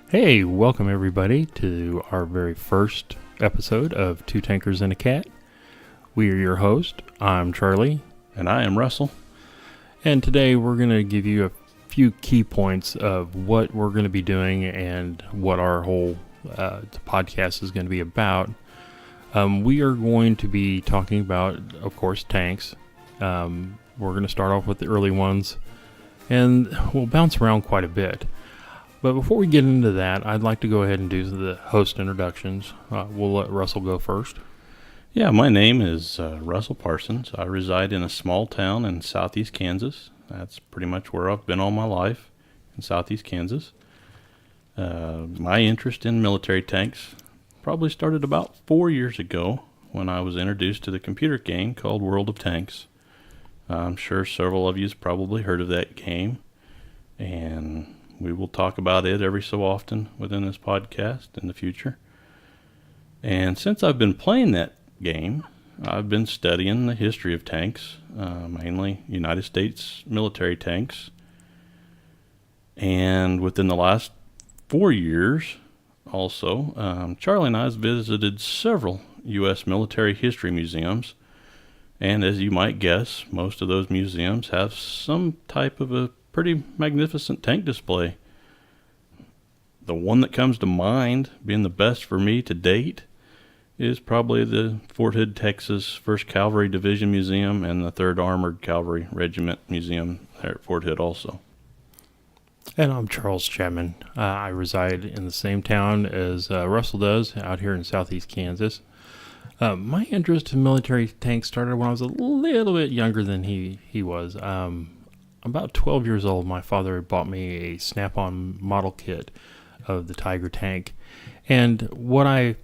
Hey, welcome everybody to our very first episode of Two Tankers and a Cat. We are your host. I'm Charlie. And I am Russell. And today we're going to give you a few key points of what we're going to be doing and what our whole podcast is going to be about. We are going to be talking about, of course, tanks. We're going to start off with the early ones, and we'll bounce around quite a bit. But before we get into that, I'd like to go ahead and do the host introductions. We'll let Russell go first. Yeah, my name is Russell Parsons. I reside in a small town in southeast Kansas. That's pretty much where I've been all my life, in southeast Kansas. My interest in military tanks probably started about 4 years ago when I was introduced to the computer game called World of Tanks. I'm sure several of you have probably heard of that game, and we will talk about it every so often within this podcast in the future. And since I've been playing that game, I've been studying the history of tanks, mainly United States military tanks. And within the last 4 years also, Charlie and I have visited several U.S. military history museums. And as you might guess, most of those museums have some type of a pretty magnificent tank display. The one that comes to mind, being the best for me to date, is probably the Fort Hood, Texas 1st Cavalry Division Museum and the 3rd Armored Cavalry Regiment Museum there at Fort Hood also. And I'm Charles Chapman. I reside in the same town as Russell does, out here in southeast Kansas. My interest in military tanks started when I was a little bit younger than he was. About 12 years old, my father had bought me a Snap-on model kit of the Tiger tank. And what I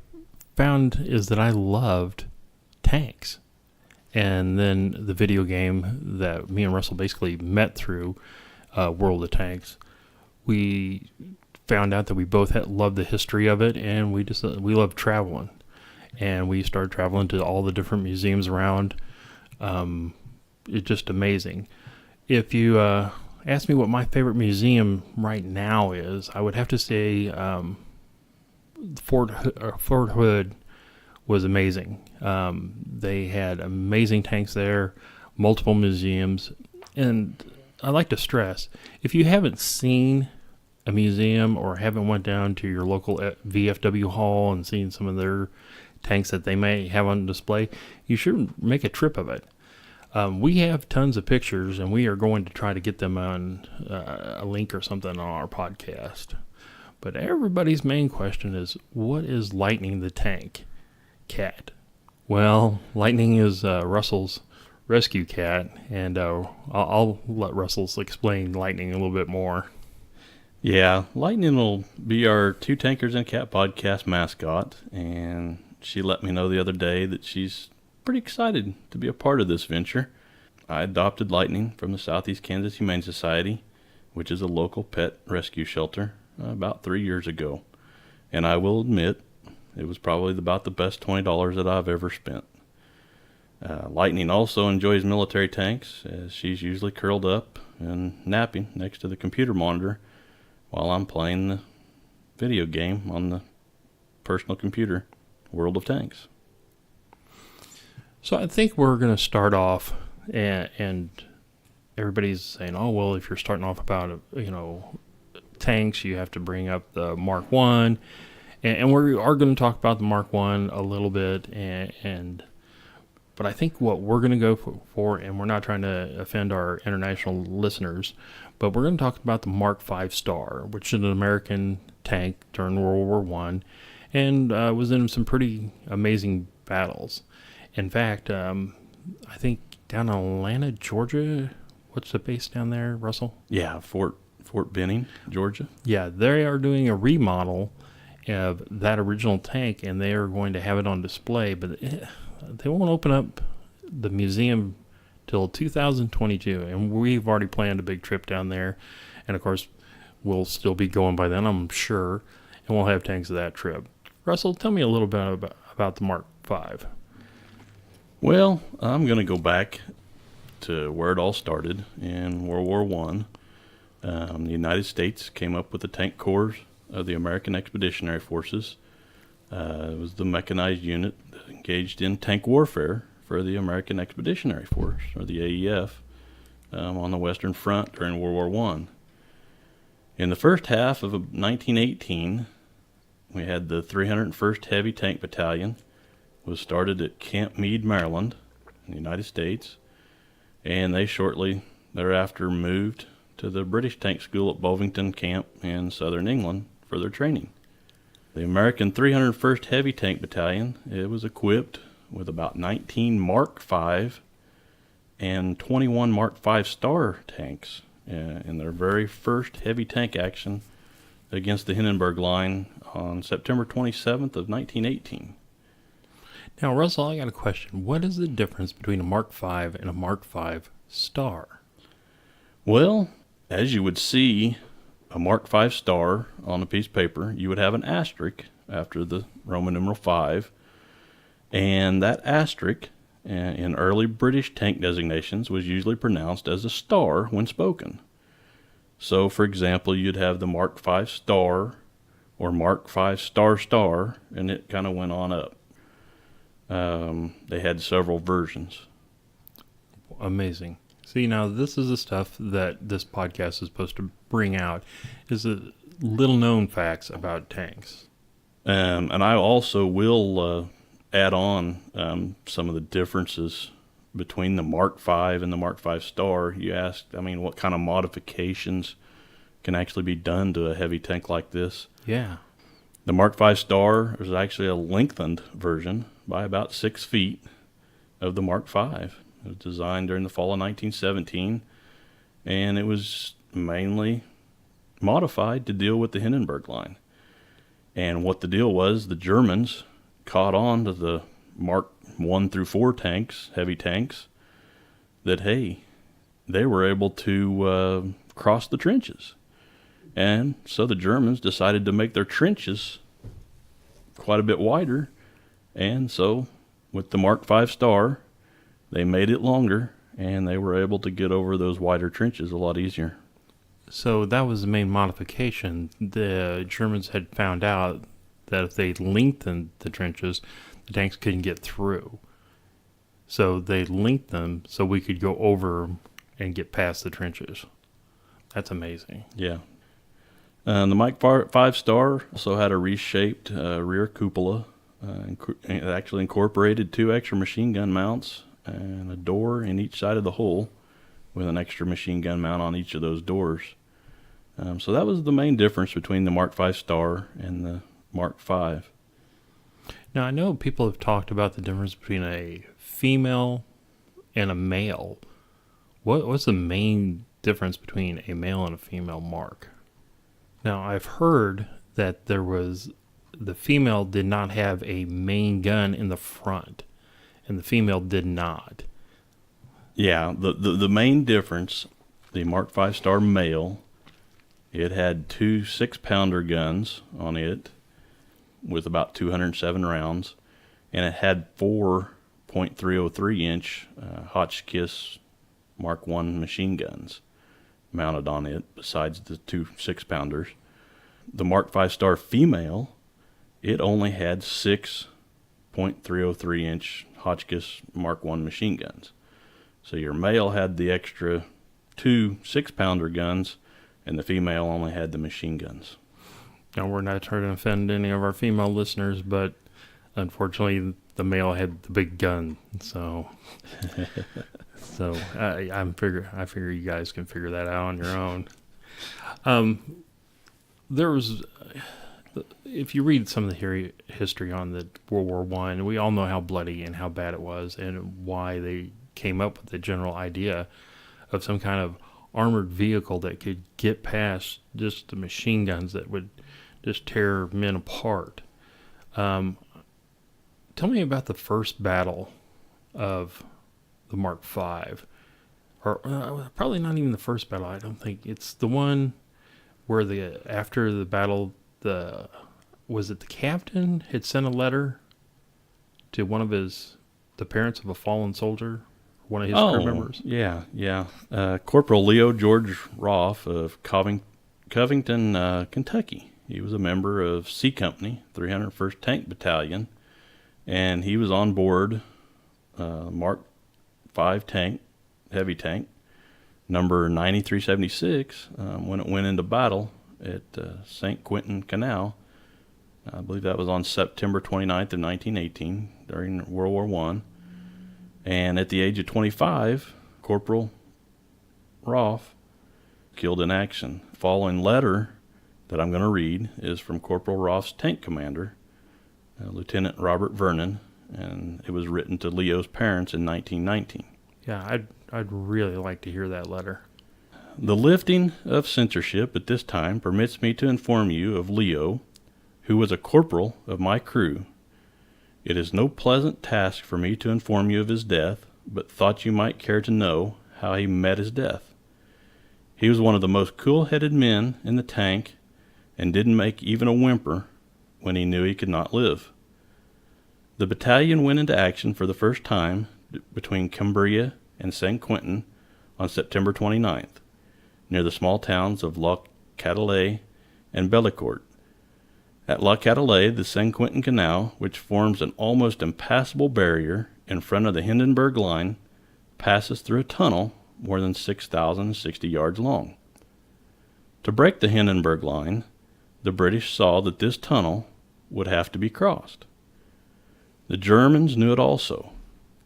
found is that I loved tanks. And then the video game that me and Russell basically met through, World of Tanks, we found out that we both loved the history of it, and we loved traveling. And we started traveling to all the different museums around. It's just amazing. If you ask me what my favorite museum right now is, I would have to say Fort Hood was amazing. They had amazing tanks there, multiple museums, and I like to stress, if you haven't seen a museum or haven't went down to your local VFW hall and seen some of their tanks that they may have on display, you should make a trip of it. We have tons of pictures, and we are going to try to get them on a link or something on our podcast. But everybody's main question is, what is Lightning the Tank Cat? Well, Lightning is Russell's rescue cat, and I'll let Russell explain Lightning a little bit more. Yeah, Lightning will be our Two Tankers and a Cat podcast mascot, and she let me know the other day that she's pretty excited to be a part of this venture. I adopted Lightning from the Southeast Kansas Humane Society, which is a local pet rescue shelter, about 3 years ago. And I will admit, it was probably about the best $20 that I've ever spent. Lightning also enjoys military tanks, as she's usually curled up and napping next to the computer monitor while I'm playing the video game on the personal computer, World of Tanks. So I think we're going to start off, and everybody's saying, oh, well, if you're starting off about, tanks, you have to bring up the Mark 1. And we are going to talk about the Mark 1 a little bit, but I think what we're going to go for, and we're not trying to offend our international listeners, but we're going to talk about the Mark 5 Star, which is an American tank during World War I, and was in some pretty amazing battles. In fact, I think down in Atlanta, Georgia, what's the base down there, Russell? Yeah, Fort Benning, Georgia. Yeah, they are doing a remodel of that original tank, and they are going to have it on display, but they won't open up the museum till 2022, and we've already planned a big trip down there, and of course, we'll still be going by then, I'm sure, and we'll have tanks of that trip. Russell, tell me a little bit about the Mark 5. Well, I'm going to go back to where it all started in World War One. The United States came up with the tank corps of the American Expeditionary Forces. It was the mechanized unit that engaged in tank warfare for the American Expeditionary Force, or the AEF, on the Western Front during World War One. In the first half of 1918, we had the 301st Heavy Tank Battalion, was started at Camp Meade, Maryland, in the United States, and they shortly thereafter moved to the British Tank School at Bovington Camp in southern England for their training. The American 301st Heavy Tank Battalion, it was equipped with about 19 Mark V and 21 Mark V Star tanks in their very first heavy tank action against the Hindenburg Line on September 27th of 1918. Now, Russell, I got a question. What is the difference between a Mark V and a Mark V Star? Well, as you would see a Mark V Star on a piece of paper, you would have an asterisk after the Roman numeral 5, and that asterisk in early British tank designations was usually pronounced as a star when spoken. So, for example, you'd have the Mark V Star or Mark V Star Star, and it kind of went on up. They had several versions. Amazing. See, now this is the stuff that this podcast is supposed to bring out, is the little known facts about tanks. And I also will add on some of the differences between the Mark V and the Mark V Star. You asked, what kind of modifications can actually be done to a heavy tank like this? Yeah. The Mark V Star is actually a lengthened version by about 6 feet of the Mark V. It was designed during the fall of 1917, and it was mainly modified to deal with the Hindenburg Line. And what the deal was, the Germans caught on to the Mark 1 through 4 tanks, heavy tanks, that, hey, they were able to cross the trenches. And so the Germans decided to make their trenches quite a bit wider. And so with the Mark V Star, they made it longer, and they were able to get over those wider trenches a lot easier. So that was the main modification. The Germans had found out that if they lengthened the trenches, the tanks couldn't get through. So they linked them so we could go over and get past the trenches. That's amazing. Yeah. The Mark V Star also had a reshaped rear cupola. It actually incorporated 2 extra machine gun mounts and a door in each side of the hull with an extra machine gun mount on each of those doors. So that was the main difference between the Mark V Star and the Mark V. Now, I know people have talked about the difference between a female and a male. What's the main difference between a male and a female Mark? Now, I've heard that the female did not have a main gun in the front, and the female did not. Yeah, the main difference, the Mark V Star male, it had 2 6-pounder guns on it with about 207 rounds, and it had 4 .303-inch Hotchkiss Mark I machine guns mounted on it, besides the 2 6-pounders. The Mark V Star female, it only had 6 .303-inch Hotchkiss Mark I machine guns. So your male had the extra 2 6-pounder guns, and the female only had the machine guns. Now, we're not trying to offend any of our female listeners, but unfortunately, the male had the big gun. So, I figure you guys can figure that out on your own. If you read some of the history on the World War I, we all know how bloody and how bad it was, and why they came up with the general idea of some kind of armored vehicle that could get past just the machine guns that would just tear men apart. Tell me about the first battle of the Mark V. Or probably not even the first battle. I don't think it's the one where after the battle, was it the captain had sent a letter to one of the parents of a fallen soldier? one of his crew members? Yeah. Corporal Leo George Roth of Covington, Kentucky. He was a member of C Company, 301st Tank Battalion, and he was on board Mark 5 tank, heavy tank, number 9376, when it went into battle at St. Quentin Canal. I believe that was on September 29th of 1918 during World War I. And at the age of 25, Corporal Roth killed in action. The following letter that I'm going to read is from Corporal Roth's tank commander, Lieutenant Robert Vernon, and it was written to Leo's parents in 1919. Yeah, I'd really like to hear that letter. The lifting of censorship at this time permits me to inform you of Leo, who was a corporal of my crew. It is no pleasant task for me to inform you of his death, but thought you might care to know how he met his death. He was one of the most cool-headed men in the tank and didn't make even a whimper when he knew he could not live. The battalion went into action for the first time between Cambria and St. Quentin on September 29th, near the small towns of La Catalet and Bellecourt. At La Catalet, the St. Quentin Canal, which forms an almost impassable barrier in front of the Hindenburg Line, passes through a tunnel more than 6,060 yards long. To break the Hindenburg Line, the British saw that this tunnel would have to be crossed. The Germans knew it also.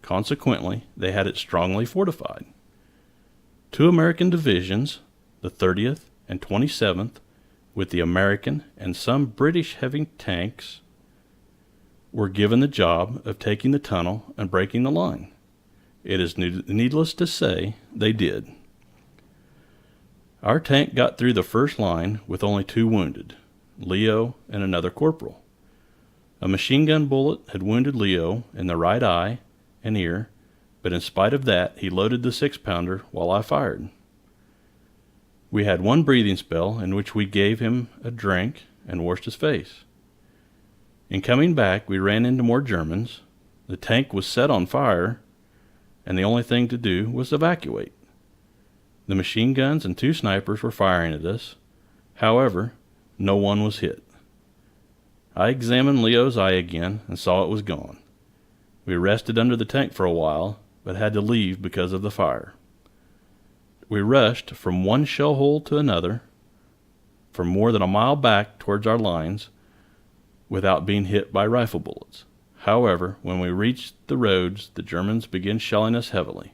Consequently, they had it strongly fortified. 2 American divisions, the 30th and 27th, with the American and some British heavy tanks, were given the job of taking the tunnel and breaking the line. It is needless to say they did. Our tank got through the first line with only 2 wounded, Leo and another corporal. A machine gun bullet had wounded Leo in the right eye and ear, but in spite of that, he loaded the 6-pounder while I fired. We had 1 breathing spell in which we gave him a drink and washed his face. In coming back, we ran into more Germans. The tank was set on fire, and the only thing to do was evacuate. The machine guns and 2 snipers were firing at us. However, no one was hit. I examined Leo's eye again and saw it was gone. We rested under the tank for a while, but had to leave because of the fire. We rushed from one shell hole to another, for more than a mile back towards our lines, without being hit by rifle bullets. However, when we reached the roads, the Germans began shelling us heavily.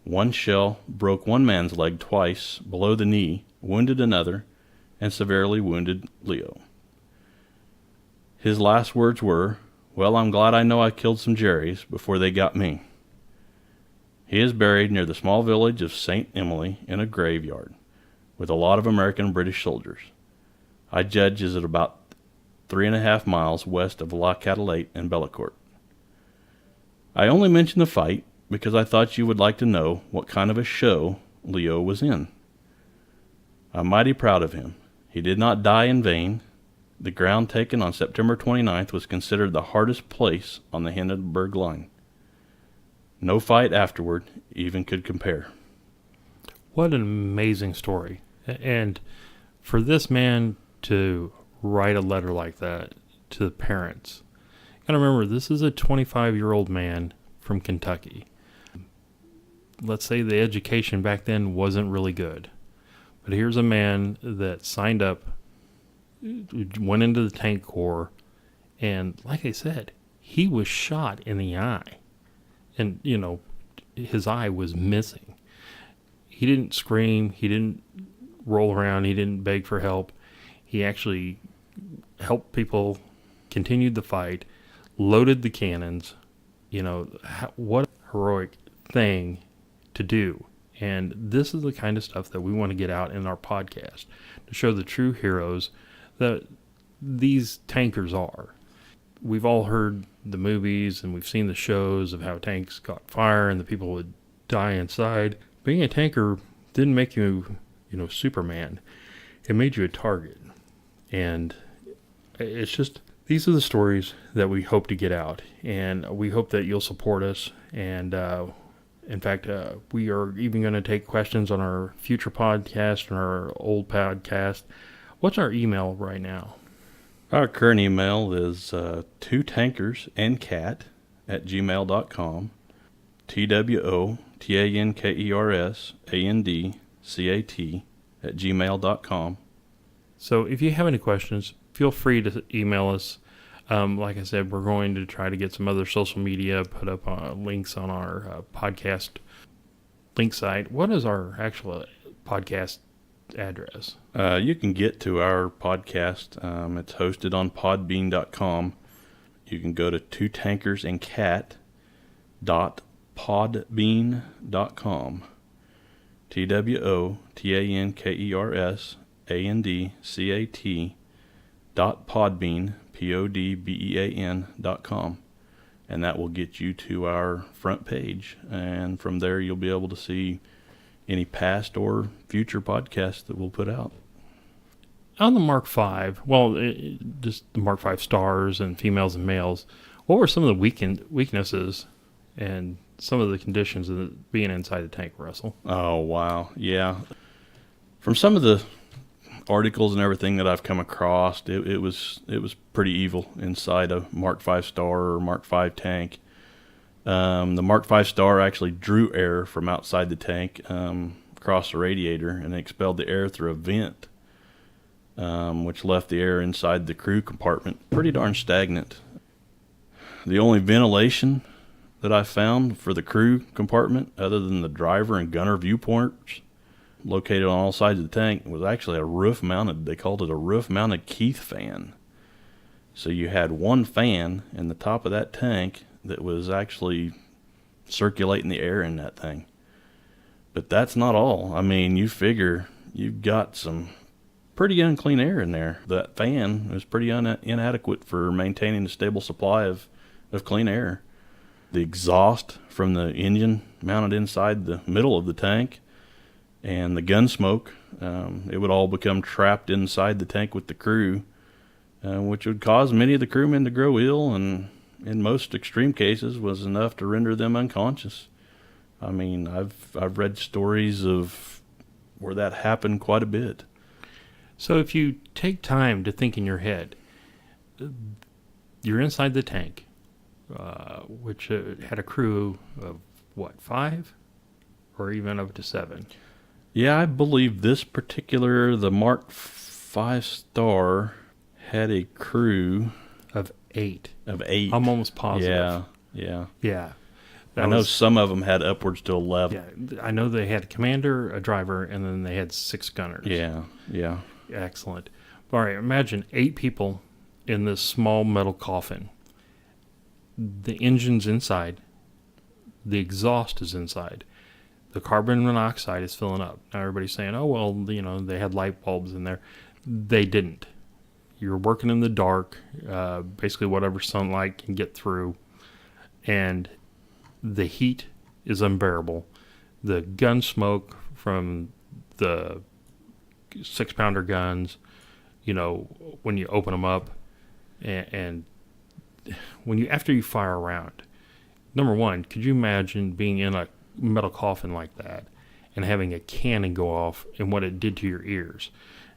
1 shell broke 1 man's leg twice below the knee, wounded another, and severely wounded Leo. His last words were, "Well, I'm glad I know I killed some Jerrys before they got me." He is buried near the small village of St. Emily in a graveyard with a lot of American and British soldiers. I judge is at about 3.5 miles west of La Catalet and Bellecourt. I only mention the fight because I thought you would like to know what kind of a show Leo was in. I'm mighty proud of him. He did not die in vain. The ground taken on September 29th was considered the hardest place on the Hindenburg Line. No fight afterward even could compare. What an amazing story. And for this man to write a letter like that to the parents, you gotta remember, this is a 25-year-old man from Kentucky. Let's say the education back then wasn't really good. But here's a man that signed up, went into the tank corps, and like I said, he was shot in the eye. And, his eye was missing. He didn't scream. He didn't roll around. He didn't beg for help. He actually helped people, continued the fight, loaded the cannons. What a heroic thing to do. And this is the kind of stuff that we want to get out in our podcast to show the true heroes that these tankers are. We've all heard the movies and we've seen the shows of how tanks got fire and the people would die inside. Being a tanker didn't make you, Superman. It made you a target. And it's just, these are the stories that we hope to get out. And we hope that you'll support us and In fact, we are even going to take questions on our future podcast and our old podcast. What's our email right now? Our current email is twotankersandcat@gmail.com. TWOTANKERSANDCAT@gmail.com. So if you have any questions, feel free to email us. Like I said, we're going to try to get some other social media, put up links on our podcast link site. What is our actual podcast address? You can get to our podcast. It's hosted on podbean.com. You can go to twotankersandcat.podbean.com. TWOTANKERSANDCAT.podbean, PODBEAN.com. And that will get you to our front page. And from there, you'll be able to see any past or future podcasts that we'll put out. On the Mark V, just the Mark V stars and females and males, what were some of the weaknesses and some of the conditions of being inside the tank, Russell? Oh, wow. Yeah. From some of the articles and everything that I've come across, it was pretty evil inside a Mark V star or Mark V tank. The Mark V star actually drew air from outside the tank across the radiator and expelled the air through a vent, which left the air inside the crew compartment pretty darn stagnant. The only ventilation that I found for the crew compartment, other than the driver and gunner viewports located on all sides of the tank, was actually a roof-mounted, they called it a roof-mounted Keith fan. So you had one fan in the top of that tank that was actually circulating the air in that thing. But that's not all. I mean, you figure you've got some pretty unclean air in there. That fan was pretty inadequate for maintaining a stable supply of clean air. The exhaust from the engine mounted inside the middle of the tank and the gun smoke, it would all become trapped inside the tank with the crew, which would cause many of the crewmen to grow ill, and in most extreme cases was enough to render them unconscious. I mean, I've read stories of where that happened quite a bit. So if you take time to think in your head, you're inside the tank, which had a crew of, 5? Or even up to 7? Yeah, I believe the Mark V star had a crew Of 8. of 8. I'm almost positive. Yeah. Yeah. I know some of them had upwards to 11. Yeah, I know they had a commander, a driver, and then they had 6 gunners. Yeah. Excellent. All right, imagine 8 people in this small metal coffin. The engine's inside. The exhaust is inside. The carbon monoxide is filling up. Now everybody's saying, oh, well, they had light bulbs in there. They didn't. You're working in the dark, basically whatever sunlight can get through. And the heat is unbearable. The gun smoke from the 6-pounder guns, when you open them up and after you fire a round, number one, could you imagine being in a metal coffin like that and having a cannon go off and what it did to your ears?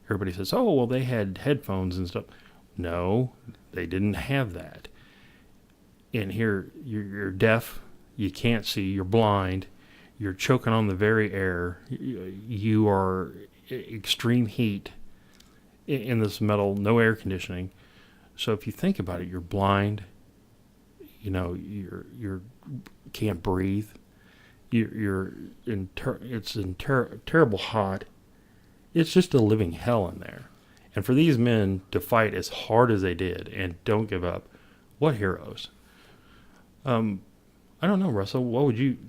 Everybody says, oh, well, they had headphones and stuff. No, they didn't have that. And here, you're deaf, you can't see, you're blind, you're choking on the very air, you are extreme heat in this metal, no air conditioning. So if you think about it, you're blind, you can't breathe, it's terrible hot. It's just a living hell in there. And for these men to fight as hard as they did and don't give up, what heroes. I don't know, Russell, what would you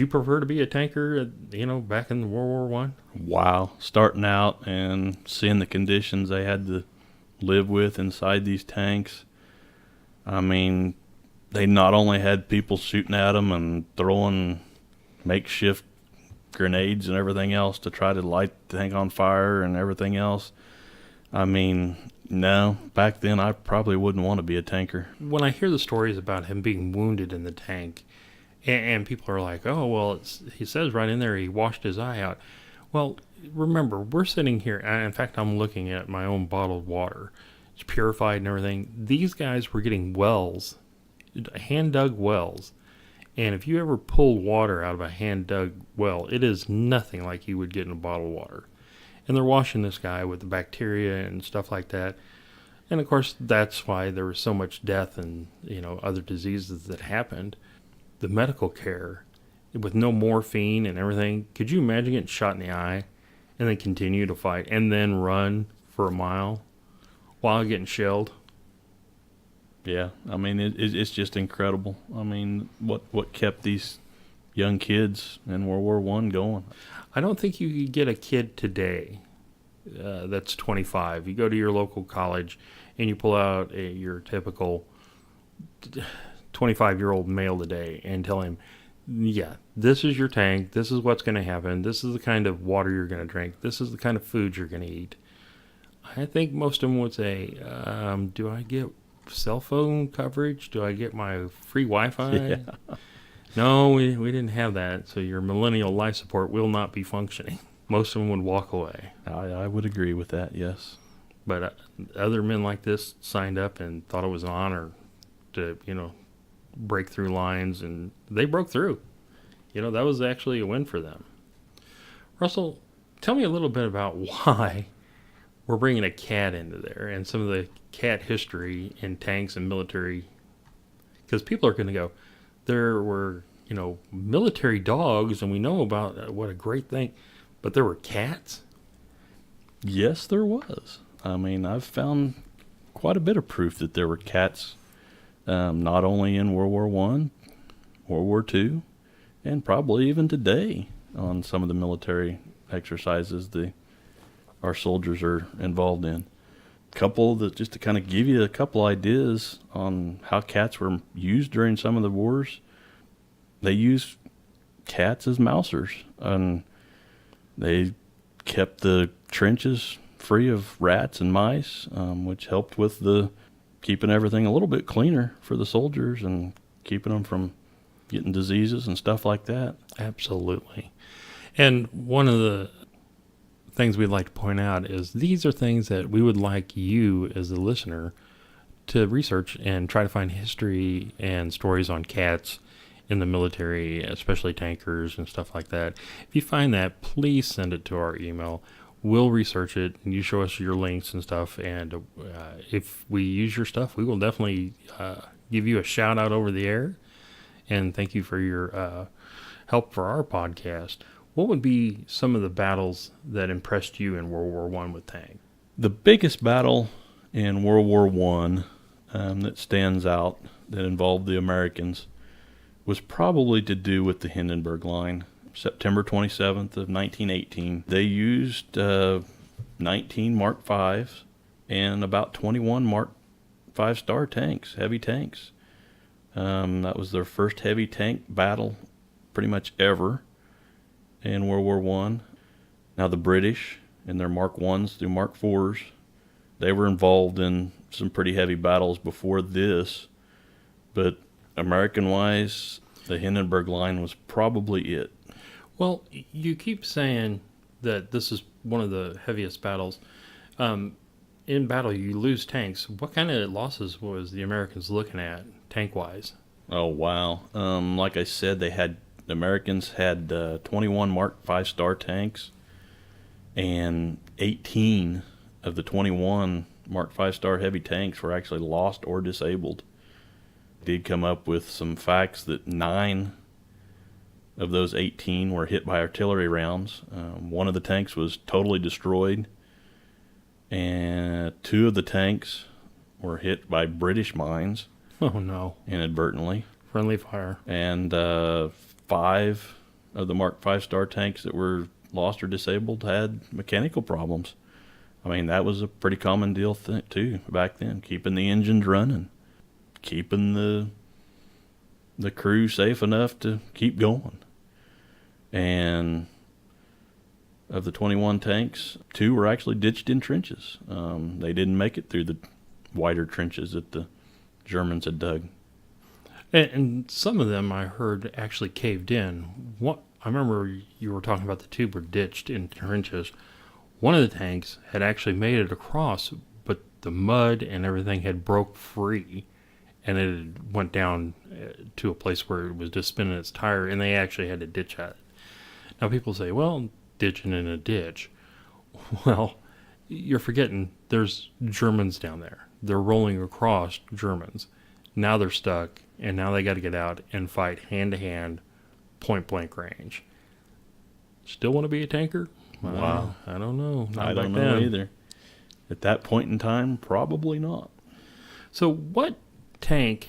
prefer to be a tanker, back in World War I? Wow. Starting out and seeing the conditions they had to live with inside these tanks. I mean, they not only had people shooting at them and throwing makeshift grenades and everything else to try to light the tank on fire and everything else. I mean, no, back then I probably wouldn't want to be a tanker. When I hear the stories about him being wounded in the tank And people are like, oh, well, he says right in there he washed his eye out. Well, remember, we're sitting here. In fact, I'm looking at my own bottled water. It's purified and everything. These guys were getting wells, hand dug wells. And if you ever pull water out of a hand dug well, it is nothing like you would get in a bottled water. And they're washing this guy with the bacteria and stuff like that. And of course, that's why there was so much death and, other diseases that happened. The medical care with no morphine and everything. Could you imagine getting shot in the eye and then continue to fight and then run for a mile while getting shelled? Yeah, I mean, it's just incredible. I mean, what kept these young kids in World War One going? I don't think you could get a kid today that's 25. You go to your local college and you pull out your typical 25-year-old male today and tell him, yeah, this is your tank. This is what's going to happen. This is the kind of water you're going to drink. This is the kind of food you're going to eat. I think most of them would say, do I get cell phone coverage? Do I get my free Wi-Fi? Yeah. No, we didn't have that. So your millennial life support will not be functioning. Most of them would walk away. I would agree with that, yes. But other men like this signed up and thought it was an honor to, break through lines, and they broke through. That was actually a win for them. Russell, tell me a little bit about why we're bringing a cat into there and some of the cat history in tanks and military. Because people are going to go, there were, military dogs, and we know about what a great thing, but there were cats? Yes, there was. I mean, I've found quite a bit of proof that there were cats, not only in World War One, World War Two, and probably even today on some of the military exercises our soldiers are involved in. Just to kind of give you a couple ideas on how cats were used during some of the wars. They used cats as mousers, and they kept the trenches free of rats and mice, which helped with keeping everything a little bit cleaner for the soldiers and keeping them from getting diseases and stuff like that. Absolutely. And one of the things we'd like to point out is these are things that we would like you as a listener to research and try to find history and stories on cats in the military, especially tankers and stuff like that. If you find that, please send it to our email. We'll research it, and you show us your links and stuff. And if we use your stuff, we will definitely give you a shout out over the air. And thank you for your help for our podcast. What would be some of the battles that impressed you in World War One with tanks? The biggest battle in World War One that stands out that involved the Americans was probably to do with the Hindenburg Line. September 27th of 1918. They used 19 Mark V's and about 21 Mark 5-star tanks, heavy tanks. That was their first heavy tank battle pretty much ever in World War One. Now the British in their Mark 1s through Mark 4s, they were involved in some pretty heavy battles before this, but American-wise, the Hindenburg Line was probably it. Well, you keep saying that this is one of the heaviest battles. In battle, you lose tanks. What kind of losses was the Americans looking at, tank-wise? Oh, wow. Like I said, the Americans had 21 Mark 5-star tanks, and 18 of the 21 Mark 5-star heavy tanks were actually lost or disabled. Did come up with some facts that 9 of those 18 were hit by artillery rounds. One of the tanks was totally destroyed, and 2 of the tanks were hit by British mines. Oh, no. Inadvertently. Friendly fire. And 5 of the Mark 5-star tanks that were lost or disabled had mechanical problems. I mean, that was a pretty common deal too back then, keeping the engines running, keeping the crew safe enough to keep going. And of the 21 tanks, 2 were actually ditched in trenches. They didn't make it through the wider trenches that the Germans had dug. And some of them I heard actually caved in. What I remember you were talking about the two were ditched in trenches. One of the tanks had actually made it across, but the mud and everything had broke free, and it had went down to a place where it was just spinning its tire, and they actually had to ditch it. Now people say, well, ditching in a ditch. Well, you're forgetting there's Germans down there. They're rolling across Germans. Now they're stuck, and now they got to get out and fight hand to hand, point blank range. Still want to be a tanker? Wow. I don't know. Not I don't back know then. either. At that point in time, probably not. So, what tank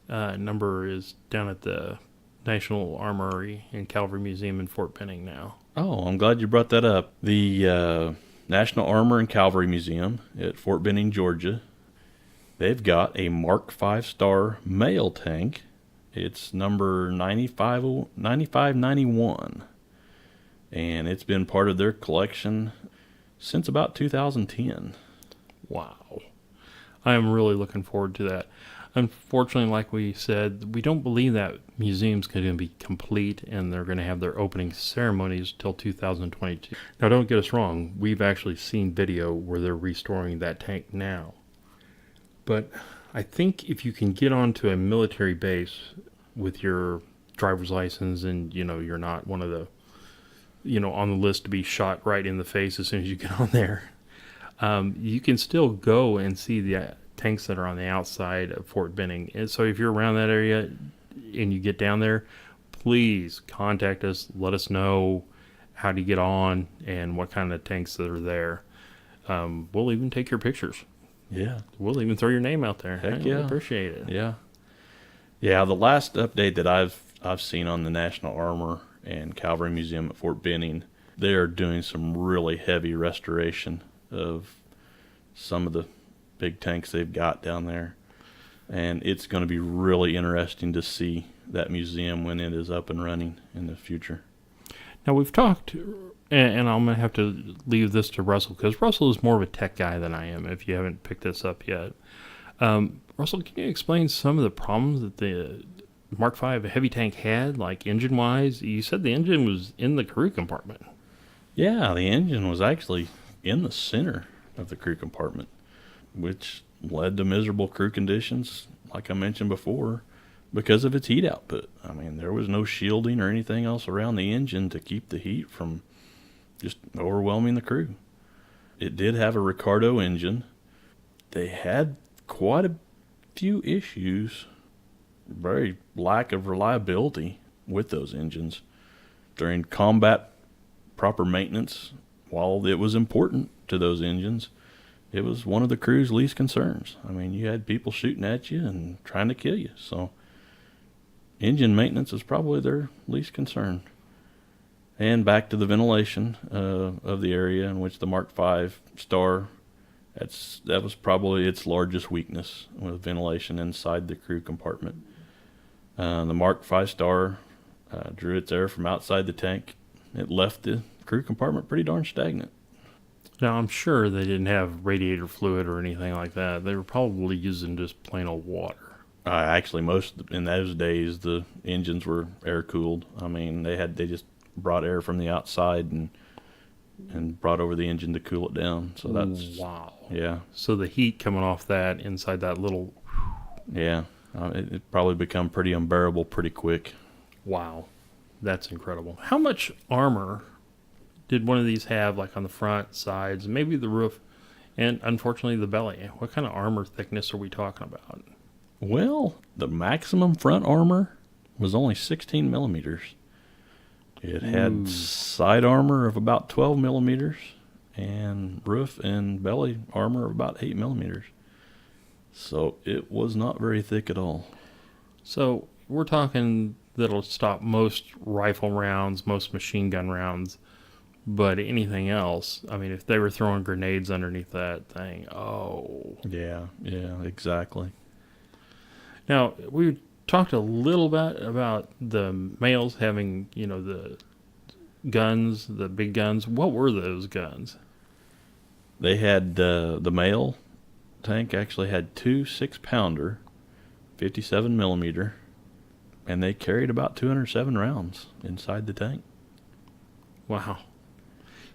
number is down at the National Armory and Cavalry Museum in Fort Benning now? Oh, I'm glad you brought that up. The National Armor and Cavalry Museum at Fort Benning, Georgia, they've got a Mark V Star male tank. It's number 9591, and it's been part of their collection since about 2010. Wow. I am really looking forward to that. Unfortunately, like we said, we don't believe that museum's going to be complete and they're going to have their opening ceremonies till 2022. Now, don't get us wrong. We've actually seen video where they're restoring that tank now. But I think if you can get onto a military base with your driver's license and, you're not one of the, on the list to be shot right in the face as soon as you get on there, you can still go and see the tanks that are on the outside of Fort Benning. And so if you're around that area and you get down there, please contact us. Let us know how to get on and what kind of tanks that are there. We'll even take your pictures. Yeah. We'll even throw your name out there. Heck We yeah. appreciate it. Yeah. Yeah, the last update that I've seen on the National Armor and Cavalry Museum at Fort Benning, they are doing some really heavy restoration of some of the big tanks they've got down there. And it's going to be really interesting to see that museum when it is up and running in the future. Now, we've talked, and I'm going to have to leave this to Russell, because Russell is more of a tech guy than I am, if you haven't picked this up yet. Russell, can you explain some of the problems that the Mark V heavy tank had, like engine-wise? You said the engine was in the crew compartment. Yeah, the engine was actually in the center of the crew compartment, which led to miserable crew conditions, like I mentioned before, because of its heat output. I mean, there was no shielding or anything else around the engine to keep the heat from just overwhelming the crew. It did have a Ricardo engine. They had quite a few issues, very lack of reliability with those engines. During combat proper maintenance, while it was important to those engines, it was one of the crew's least concerns. I mean, you had people shooting at you and trying to kill you, so engine maintenance is probably their least concern. And back to the ventilation of the area in which the Mark V Star, that was probably its largest weakness, with ventilation inside the crew compartment. The Mark V Star drew its air from outside the tank. It left the crew compartment pretty darn stagnant. Now, I'm sure they didn't have radiator fluid or anything like that. They were probably using just plain old water. Actually, in those days, the engines were air cooled. I mean, they just brought air from the outside and brought over the engine to cool it down. So that's wow. Yeah. So the heat coming off that inside that little, yeah, it probably become pretty unbearable pretty quick. Wow, that's incredible. How much armor did one of these have, like on the front, sides, maybe the roof, and unfortunately the belly? What kind of armor thickness are we talking about? Well, the maximum front armor was only 16 millimeters. It had side armor of about 12 millimeters and roof and belly armor of about 8 millimeters. So it was not very thick at all. So we're talking that'll stop most rifle rounds, most machine gun rounds, but anything else, I mean, if they were throwing grenades underneath that thing, oh. Yeah, exactly. Now, we talked a little bit about the males having, the guns, the big guns. What were those guns? They had the male tank actually had two 6-pounder 57 millimeter and they carried about 207 rounds inside the tank. Wow.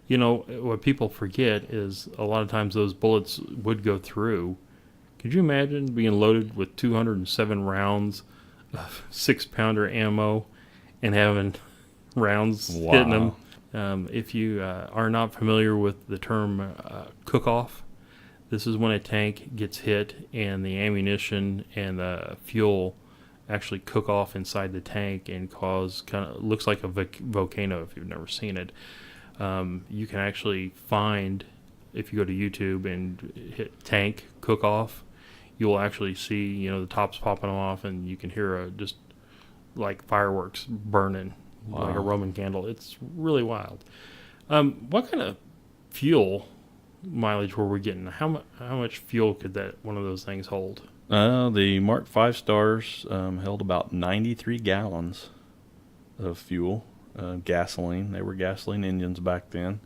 You know, what people forget is a lot of times those bullets would go through. Could you imagine being loaded with 207 rounds of 6-pounder ammo and having rounds hitting them? If you are not familiar with the term cook-off, this is when a tank gets hit and the ammunition and the fuel actually cook off inside the tank and cause looks like a volcano if you've never seen it. You can actually find, if you go to YouTube and hit tank cook off, you will actually see, the tops popping off, and you can hear just like fireworks burning. Wow. Like a Roman candle. It's really wild. What kind of fuel mileage were we getting? How much fuel could one of those things hold? The Mark V Stars held about 93 gallons of fuel, gasoline. They were gasoline engines back then.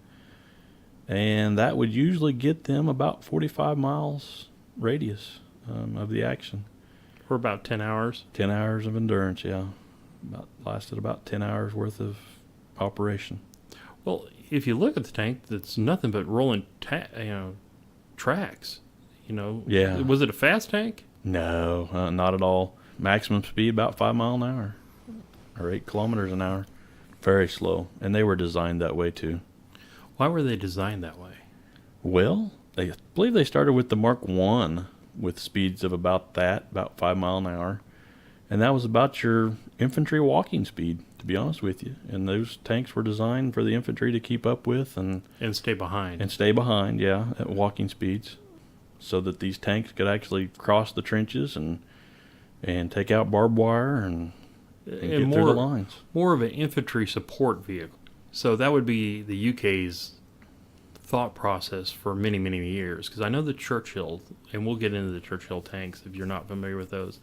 And that would usually get them about 45 miles radius of the action. For about 10 hours? 10 hours of endurance, yeah. Lasted about 10 hours worth of operation. Well, if you look at the tank, it's nothing but rolling tracks. Yeah. Was it a fast tank? No, not at all. Maximum speed about 5 miles an hour or 8 kilometers an hour. Very slow, and they were designed that way too. Why were they designed that way? Well, I believe they started with the Mark I with speeds of about 5 miles an hour. And that was about your infantry walking speed, to be honest with you. And those tanks were designed for the infantry to keep up with and stay behind. And stay behind, yeah, at walking speeds, so that these tanks could actually cross the trenches and take out barbed wire and get through the lines. More of an infantry support vehicle. So that would be the UK's thought process for many, many years. Because I know the Churchill, and we'll get into the Churchill tanks if you're not familiar with those,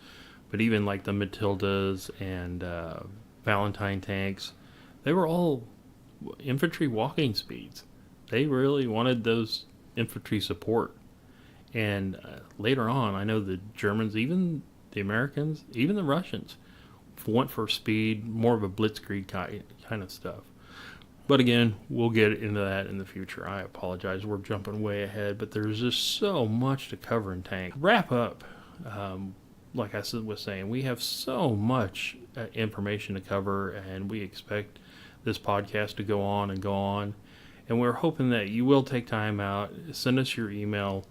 but even like the Matildas and Valentine tanks, they were all infantry walking speeds. They really wanted those infantry support. And later on, I know the Germans, even the Americans, even the Russians, went for speed, more of a blitzkrieg kind of stuff. But again, we'll get into that in the future. I apologize, we're jumping way ahead, but there's just so much to cover in tank. Wrap up, like I was saying, we have so much information to cover, and we expect this podcast to go on and go on. And we're hoping that you will take time out, send us your email.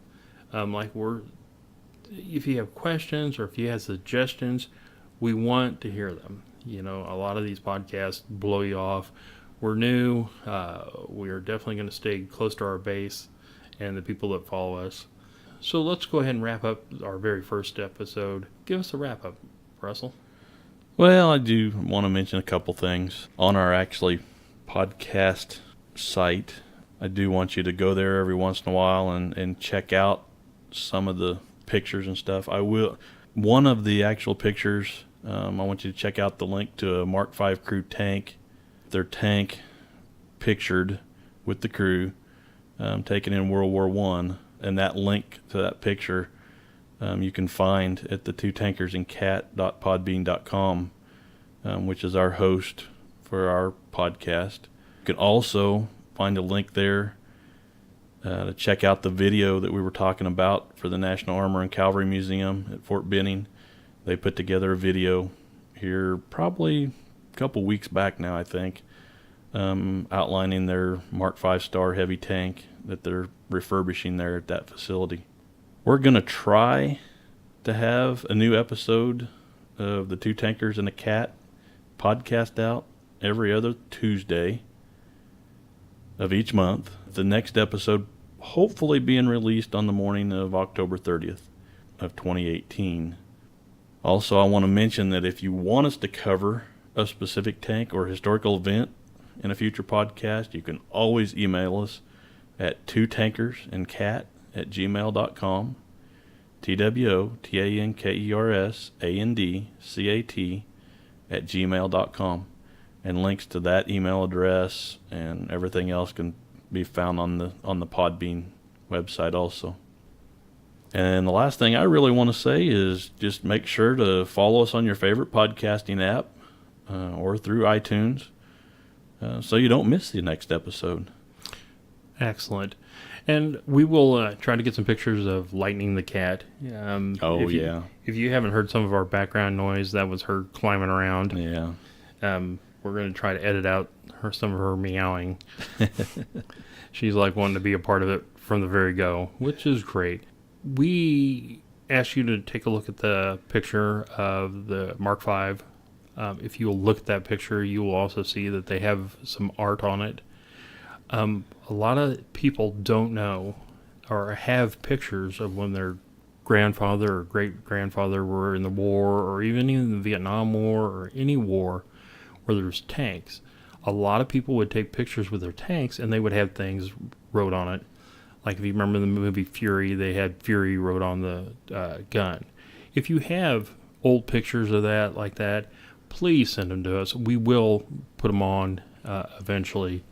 If you have questions or if you have suggestions, we want to hear them. A lot of these podcasts blow you off. We're new. We are definitely going to stay close to our base and the people that follow us. So let's go ahead and wrap up our very first episode. Give us a wrap up, Russell. Well, I do want to mention a couple things. On our podcast site, I do want you to go there every once in a while and check out some of the pictures and stuff. One of the actual pictures, I want you to check out the link to a Mark V crew tank. Their tank pictured with the crew, taken in World War I. And that link to that picture you can find at the twotankersandcat.podbean.com, which is our host for our podcast. You can also find a link there to check out the video that we were talking about for the National Armor and Cavalry Museum at Fort Benning. They put together a video here probably a couple weeks back now, I think, outlining their Mark V Star heavy tank that they're refurbishing there at that facility. We're going to try to have a new episode of the Two Tankers and a Cat podcast out every other Tuesday of each month. The next episode hopefully being released on the morning of October 30th of 2018. Also, I want to mention that if you want us to cover a specific tank or historical event in a future podcast, you can always email us at twotankersandcat@gmail.com, twotankersandcat@gmail.com, and links to that email address and everything else can be found on the Podbean website also. And the last thing I really want to say is just make sure to follow us on your favorite podcasting app or through iTunes so you don't miss the next episode. Excellent. And we will try to get some pictures of Lightning the cat. If you haven't heard some of our background noise, that was her climbing around. Yeah. We're going to try to edit out some of her meowing. She's like wanting to be a part of it from the very go, which is great. We asked you to take a look at the picture of the Mark V. If you will look at that picture, you will also see that they have some art on it. A lot of people don't know or have pictures of when their grandfather or great-grandfather were in the war, or even in the Vietnam War, or any war where there's tanks. A lot of people would take pictures with their tanks, and they would have things wrote on it. Like if you remember the movie Fury, they had Fury wrote on the gun. If you have old pictures of that, like that, please send them to us. We will put them on eventually.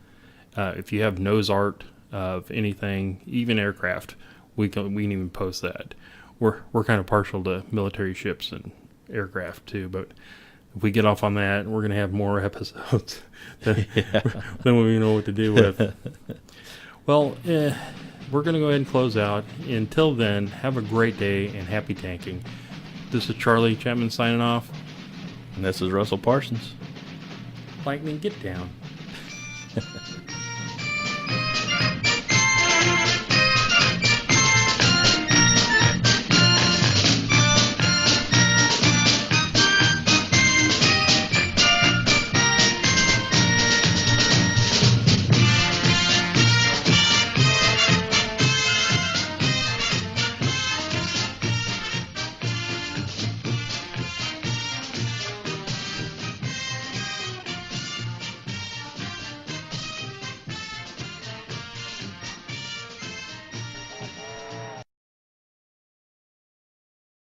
If you have nose art of anything, even aircraft, we can even post that. We're kind of partial to military ships and aircraft too, but if we get off on that, we're going to have more episodes than we know what to do with. Well, we're going to go ahead and close out. Until then, have a great day and happy tanking. This is Charlie Chapman signing off. And this is Russell Parsons. Lightning, get down.